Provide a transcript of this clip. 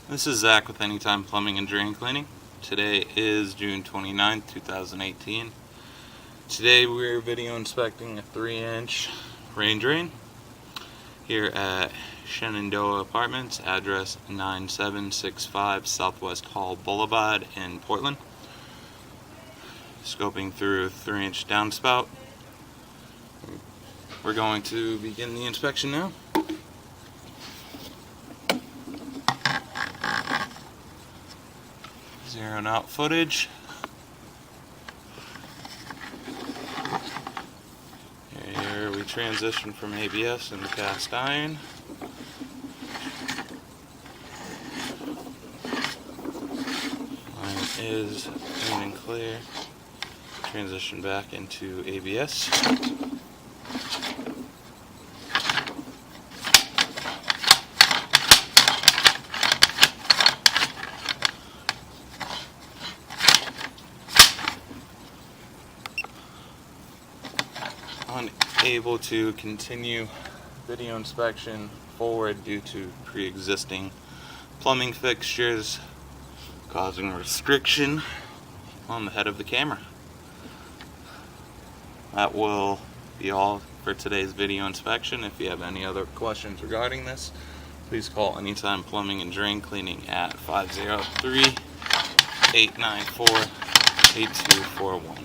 This is Zach with Anytime Plumbing and Drain Cleaning. Today is June 29th, 2018. Today we're video inspecting a 3-inch rain drain here at Shenandoah Apartments, address 9765 Southwest Hall Boulevard in Portland. Scoping through 3-inch downspout. We're going to begin the inspection now. Zeroing out footage. Here we transition from ABS into cast iron. Line is clean and clear. Transition back into ABS. Unable to continue video inspection forward due to pre-existing plumbing fixtures causing restriction on the head of the camera. That will be all for today's video inspection. If you have any other questions regarding this, please call Anytime Plumbing and Drain Cleaning at 503-894-8241.